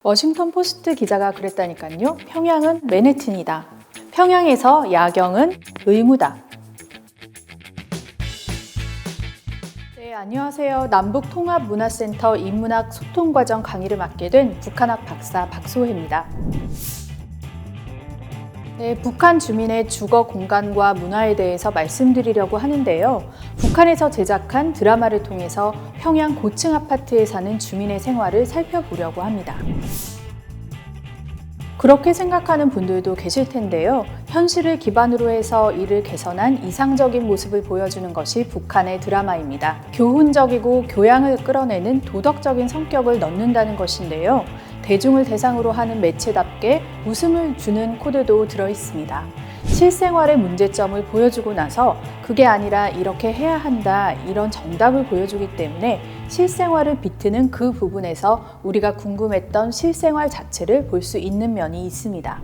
워싱턴 포스트 기자가 그랬다니까요. 평양은 맨해튼이다. 평양에서 야경은 의무다. 네, 안녕하세요. 남북통합문화센터 인문학 소통과정 강의를 맡게 된 북한학 박사 박소혜입니다. 네, 북한 주민의 주거 공간과 문화에 대해서 말씀드리려고 하는데요. 북한에서 제작한 드라마를 통해서 평양 고층 아파트에 사는 주민의 생활을 살펴보려고 합니다. 그렇게 생각하는 분들도 계실 텐데요. 현실을 기반으로 해서 이를 개선한 이상적인 모습을 보여주는 것이 북한의 드라마입니다. 교훈적이고 교양을 끌어내는 도덕적인 성격을 넣는다는 것인데요. 대중을 대상으로 하는 매체답게 웃음을 주는 코드도 들어있습니다. 실생활의 문제점을 보여주고 나서 그게 아니라 이렇게 해야 한다 이런 정답을 보여주기 때문에 실생활을 비트는 그 부분에서 우리가 궁금했던 실생활 자체를 볼 수 있는 면이 있습니다.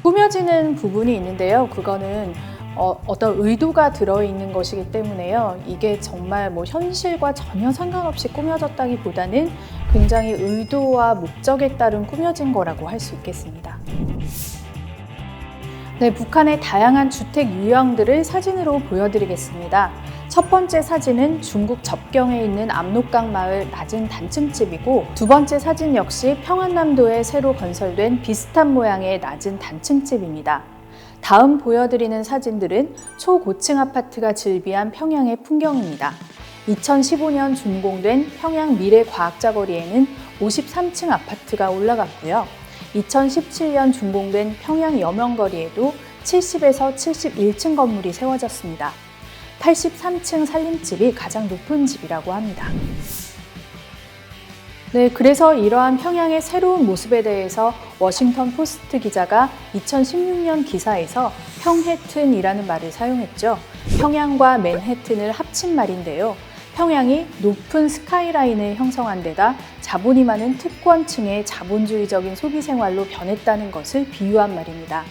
꾸며지는 부분이 있는데요. 그거는 어떤 의도가 들어있는 것이기 때문에요. 이게 정말 현실과 전혀 상관없이 꾸며졌다기보다는 굉장히 의도와 목적에 따른 꾸며진 거라고 할 수 있겠습니다. 네, 북한의 다양한 주택 유형들을 사진으로 보여드리겠습니다. 첫 번째 사진은 중국 접경에 있는 압록강 마을 낮은 단층집이고, 두 번째 사진 역시 평안남도에 새로 건설된 비슷한 모양의 낮은 단층집입니다. 다음 보여드리는 사진들은 초고층 아파트가 즐비한 평양의 풍경입니다. 2015년 준공된 평양 미래과학자거리에는 53층 아파트가 올라갔고요. 2017년 준공된 평양 여명거리에도 70에서 71층 건물이 세워졌습니다. 83층 살림집이 가장 높은 집이라고 합니다. 네, 그래서 이러한 평양의 새로운 모습에 대해서 워싱턴 포스트 기자가 2016년 기사에서 평해튼이라는 말을 사용했죠. 평양과 맨해튼을 합친 말인데요. 평양이 높은 스카이라인을 형성한 데다 자본이 많은 특권층의 자본주의적인 소비 생활로 변했다는 것을 비유한 말입니다.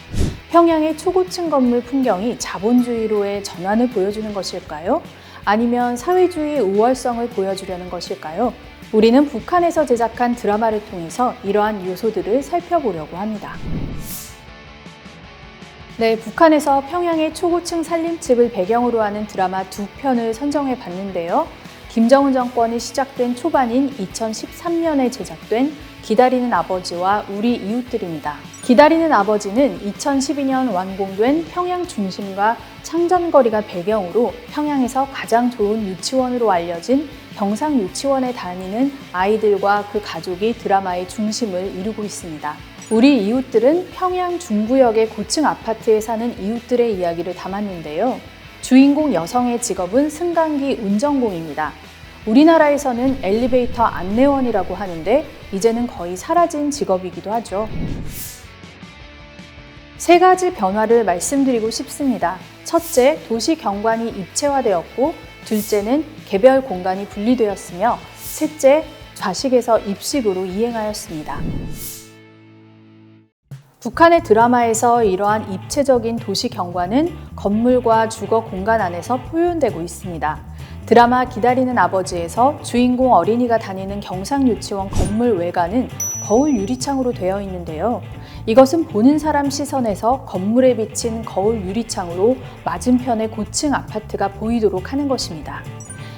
평양의 초고층 건물 풍경이 자본주의로의 전환을 보여주는 것일까요? 아니면 사회주의 우월성을 보여주려는 것일까요? 우리는 북한에서 제작한 드라마를 통해서 이러한 요소들을 살펴보려고 합니다. 네, 북한에서 평양의 초고층 살림집을 배경으로 하는 드라마 두 편을 선정해 봤는데요. 김정은 정권이 시작된 초반인 2013년에 제작된 기다리는 아버지와 우리 이웃들입니다. 기다리는 아버지는 2012년 완공된 평양 중심과 창전거리가 배경으로 평양에서 가장 좋은 유치원으로 알려진 경상유치원에 다니는 아이들과 그 가족이 드라마의 중심을 이루고 있습니다. 우리 이웃들은 평양 중구역의 고층 아파트에 사는 이웃들의 이야기를 담았는데요. 주인공 여성의 직업은 승강기 운전공입니다. 우리나라에서는 엘리베이터 안내원이라고 하는데 이제는 거의 사라진 직업이기도 하죠. 세 가지 변화를 말씀드리고 싶습니다. 첫째, 도시 경관이 입체화되었고, 둘째는 개별 공간이 분리되었으며, 셋째, 좌식에서 입식으로 이행하였습니다. 북한의 드라마에서 이러한 입체적인 도시 경관은 건물과 주거 공간 안에서 표현되고 있습니다. 드라마 기다리는 아버지에서 주인공 어린이가 다니는 경상유치원 건물 외관은 거울 유리창으로 되어 있는데요. 이것은 보는 사람 시선에서 건물에 비친 거울 유리창으로 맞은편의 고층 아파트가 보이도록 하는 것입니다.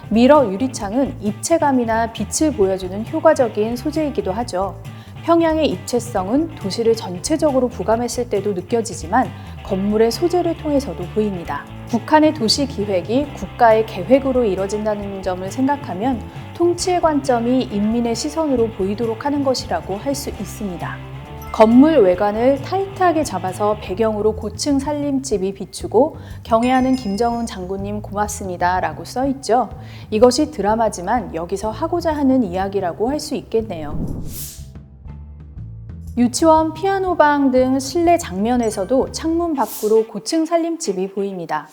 미러 유리창은 입체감이나 빛을 보여주는 효과적인 소재이기도 하죠. 평양의 입체성은 도시를 전체적으로 부감했을 때도 느껴지지만 건물의 소재를 통해서도 보입니다. 북한의 도시 기획이 국가의 계획으로 이뤄진다는 점을 생각하면 통치의 관점이 인민의 시선으로 보이도록 하는 것이라고 할 수 있습니다. 건물 외관을 타이트하게 잡아서 배경으로 고층 살림집이 비추고 경애하는 김정은 장군님 고맙습니다 라고 써있죠. 이것이 드라마지만 여기서 하고자 하는 이야기라고 할 수 있겠네요. 유치원, 피아노방 등 실내 장면에서도 창문 밖으로 고층 살림집이 보입니다.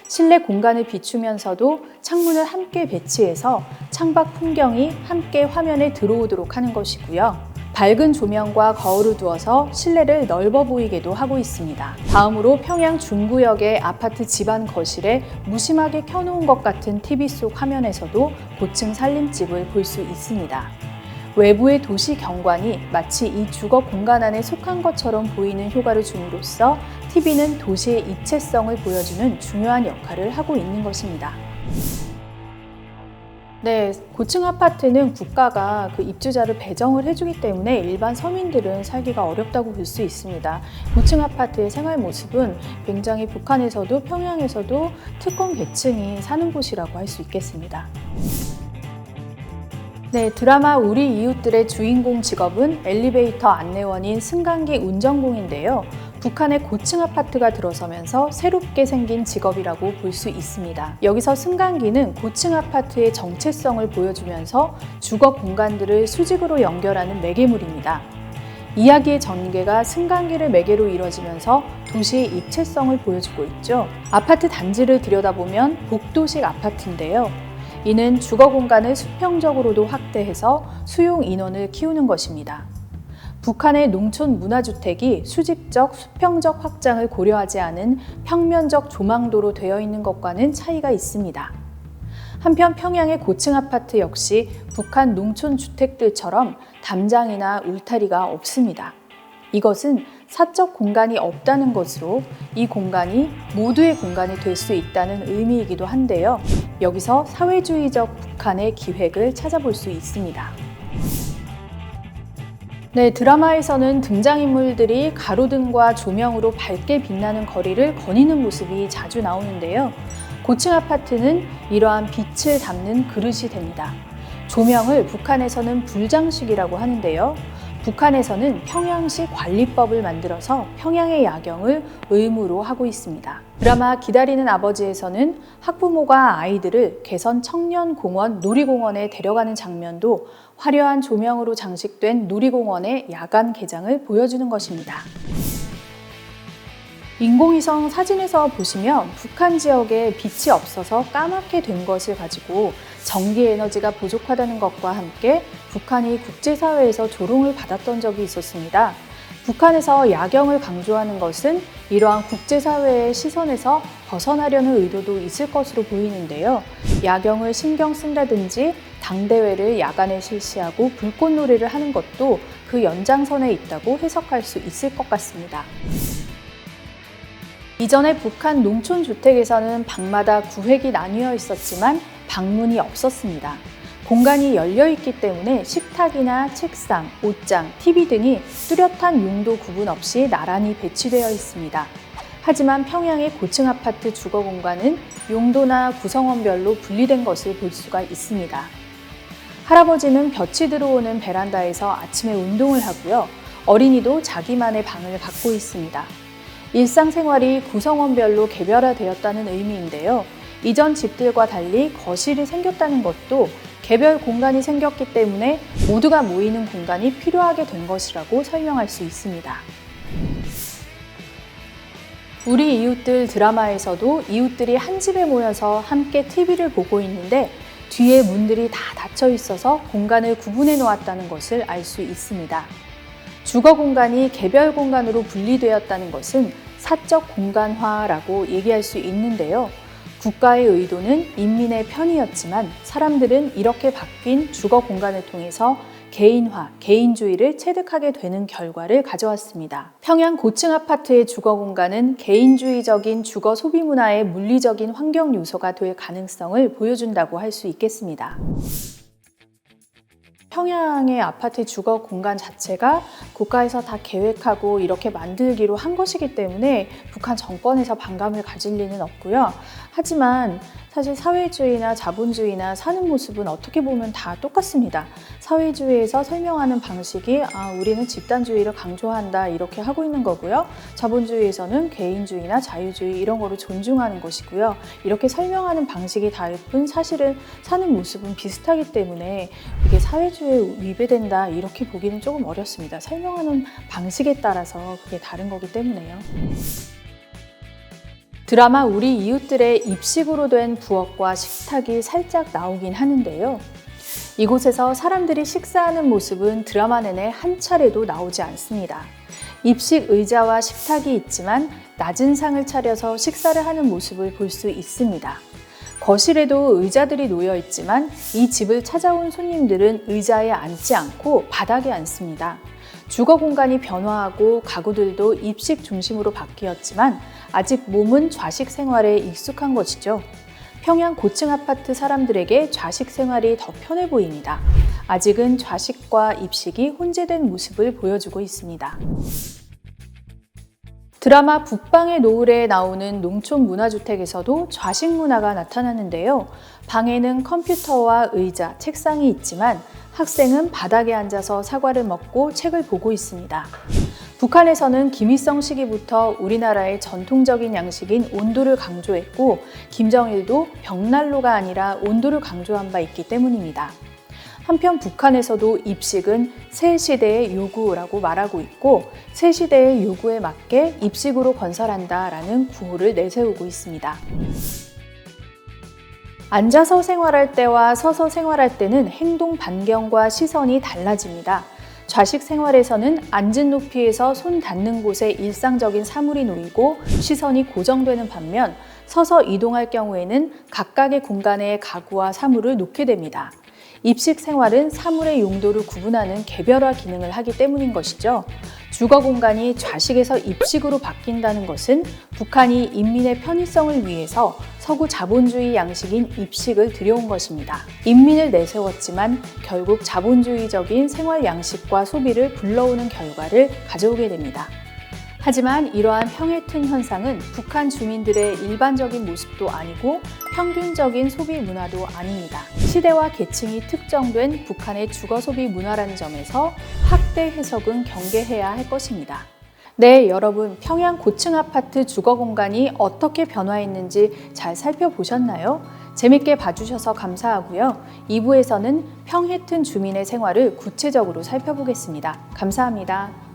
실내 공간을 비추면서도 창문을 함께 배치해서 창밖 풍경이 함께 화면에 들어오도록 하는 것이고요. 밝은 조명과 거울을 두어서 실내를 넓어 보이게도 하고 있습니다. 다음으로 평양 중구역의 아파트 집안 거실에 무심하게 켜놓은 것 같은 TV 속 화면에서도 고층 살림집을 볼 수 있습니다. 외부의 도시 경관이 마치 이 주거 공간 안에 속한 것처럼 보이는 효과를 줌으로써 TV는 도시의 입체성을 보여주는 중요한 역할을 하고 있는 것입니다. 네, 고층 아파트는 국가가 그 입주자를 배정을 해주기 때문에 일반 서민들은 살기가 어렵다고 볼 수 있습니다. 고층 아파트의 생활 모습은 굉장히 북한에서도 평양에서도 특권 계층이 사는 곳이라고 할 수 있겠습니다. 네, 드라마 우리 이웃들의 주인공 직업은 엘리베이터 안내원인 승강기 운전공인데요. 북한의 고층 아파트가 들어서면서 새롭게 생긴 직업이라고 볼 수 있습니다. 여기서 승강기는 고층 아파트의 정체성을 보여주면서 주거 공간들을 수직으로 연결하는 매개물입니다. 이야기의 전개가 승강기를 매개로 이뤄지면서 도시의 입체성을 보여주고 있죠. 아파트 단지를 들여다보면 복도식 아파트인데요. 이는 주거 공간을 수평적으로도 확대해서 수용 인원을 키우는 것입니다. 북한의 농촌 문화주택이 수직적, 수평적 확장을 고려하지 않은 평면적 조망도로 되어 있는 것과는 차이가 있습니다. 한편 평양의 고층 아파트 역시 북한 농촌 주택들처럼 담장이나 울타리가 없습니다. 이것은 사적 공간이 없다는 것으로 이 공간이 모두의 공간이 될 수 있다는 의미이기도 한데요. 여기서 사회주의적 북한의 기획을 찾아볼 수 있습니다. 네, 드라마에서는 등장인물들이 가로등과 조명으로 밝게 빛나는 거리를 거니는 모습이 자주 나오는데요. 고층 아파트는 이러한 빛을 담는 그릇이 됩니다. 조명을 북한에서는 불장식이라고 하는데요. 북한에서는 평양시 관리법을 만들어서 평양의 야경을 의무로 하고 있습니다. 드라마 기다리는 아버지에서는 학부모가 아이들을 개선 청년공원 놀이공원에 데려가는 장면도 화려한 조명으로 장식된 놀이공원의 야간 개장을 보여주는 것입니다. 인공위성 사진에서 보시면 북한 지역에 빛이 없어서 까맣게 된 것을 가지고 전기 에너지가 부족하다는 것과 함께 북한이 국제사회에서 조롱을 받았던 적이 있었습니다. 북한에서 야경을 강조하는 것은 이러한 국제사회의 시선에서 벗어나려는 의도도 있을 것으로 보이는데요. 야경을 신경 쓴다든지 당대회를 야간에 실시하고 불꽃놀이를 하는 것도 그 연장선에 있다고 해석할 수 있을 것 같습니다. 이전에 북한 농촌주택에서는 방마다 구획이 나뉘어 있었지만 방문이 없었습니다. 공간이 열려있기 때문에 식탁이나 책상, 옷장, TV 등이 뚜렷한 용도 구분 없이 나란히 배치되어 있습니다. 하지만 평양의 고층 아파트 주거 공간은 용도나 구성원별로 분리된 것을 볼 수가 있습니다. 할아버지는 볕이 들어오는 베란다에서 아침에 운동을 하고요. 어린이도 자기만의 방을 갖고 있습니다. 일상생활이 구성원별로 개별화되었다는 의미인데요. 이전 집들과 달리 거실이 생겼다는 것도 개별 공간이 생겼기 때문에 모두가 모이는 공간이 필요하게 된 것이라고 설명할 수 있습니다. 우리 이웃들 드라마에서도 이웃들이 한 집에 모여서 함께 TV를 보고 있는데 뒤에 문들이 다 닫혀 있어서 공간을 구분해 놓았다는 것을 알 수 있습니다. 주거 공간이 개별 공간으로 분리되었다는 것은 사적 공간화라고 얘기할 수 있는데요. 국가의 의도는 인민의 편이었지만 사람들은 이렇게 바뀐 주거 공간을 통해서 개인화, 개인주의를 체득하게 되는 결과를 가져왔습니다. 평양 고층 아파트의 주거 공간은 개인주의적인 주거 소비 문화의 물리적인 환경 요소가 될 가능성을 보여준다고 할 수 있겠습니다. 평양의 아파트 주거 공간 자체가 국가에서 다 계획하고 이렇게 만들기로 한 것이기 때문에 북한 정권에서 반감을 가질 리는 없고요. 하지만 사실 사회주의나 자본주의나 사는 모습은 어떻게 보면 다 똑같습니다. 사회주의에서 설명하는 방식이 우리는 집단주의를 강조한다 이렇게 하고 있는 거고요. 자본주의에서는 개인주의나 자유주의 이런 거를 존중하는 것이고요. 이렇게 설명하는 방식이 다를 뿐 사실은 사는 모습은 비슷하기 때문에 이게 사회주의에 위배된다 이렇게 보기는 조금 어렵습니다. 설명하는 방식에 따라서 그게 다른 거기 때문에요. 드라마 우리 이웃들의 입식으로 된 부엌과 식탁이 살짝 나오긴 하는데요. 이곳에서 사람들이 식사하는 모습은 드라마 내내 한 차례도 나오지 않습니다. 입식 의자와 식탁이 있지만 낮은 상을 차려서 식사를 하는 모습을 볼 수 있습니다. 거실에도 의자들이 놓여 있지만 이 집을 찾아온 손님들은 의자에 앉지 않고 바닥에 앉습니다. 주거 공간이 변화하고 가구들도 입식 중심으로 바뀌었지만 아직 몸은 좌식 생활에 익숙한 것이죠. 평양 고층 아파트 사람들에게 좌식 생활이 더 편해 보입니다. 아직은 좌식과 입식이 혼재된 모습을 보여주고 있습니다. 드라마 북방의 노을에 나오는 농촌 문화주택에서도 좌식 문화가 나타나는데요. 방에는 컴퓨터와 의자, 책상이 있지만 학생은 바닥에 앉아서 사과를 먹고 책을 보고 있습니다. 북한에서는 김일성 시기부터 우리나라의 전통적인 양식인 온도를 강조했고 김정일도 벽난로가 아니라 온도를 강조한 바 있기 때문입니다. 한편 북한에서도 입식은 새 시대의 요구라고 말하고 있고 새 시대의 요구에 맞게 입식으로 건설한다라는 구호를 내세우고 있습니다. 앉아서 생활할 때와 서서 생활할 때는 행동 반경과 시선이 달라집니다. 좌식 생활에서는 앉은 높이에서 손 닿는 곳에 일상적인 사물이 놓이고 시선이 고정되는 반면 서서 이동할 경우에는 각각의 공간에 가구와 사물을 놓게 됩니다. 입식 생활은 사물의 용도를 구분하는 개별화 기능을 하기 때문인 것이죠. 주거 공간이 좌식에서 입식으로 바뀐다는 것은 북한이 인민의 편의성을 위해서 서구 자본주의 양식인 입식을 들여온 것입니다. 인민을 내세웠지만 결국 자본주의적인 생활 양식과 소비를 불러오는 결과를 가져오게 됩니다. 하지만 이러한 평해튼 현상은 북한 주민들의 일반적인 모습도 아니고 평균적인 소비 문화도 아닙니다. 시대와 계층이 특정된 북한의 주거 소비 문화라는 점에서 확대 해석은 경계해야 할 것입니다. 네, 여러분, 평양 고층 아파트 주거 공간이 어떻게 변화했는지 잘 살펴보셨나요? 재밌게 봐주셔서 감사하고요. 2부에서는 평해튼 주민의 생활을 구체적으로 살펴보겠습니다. 감사합니다.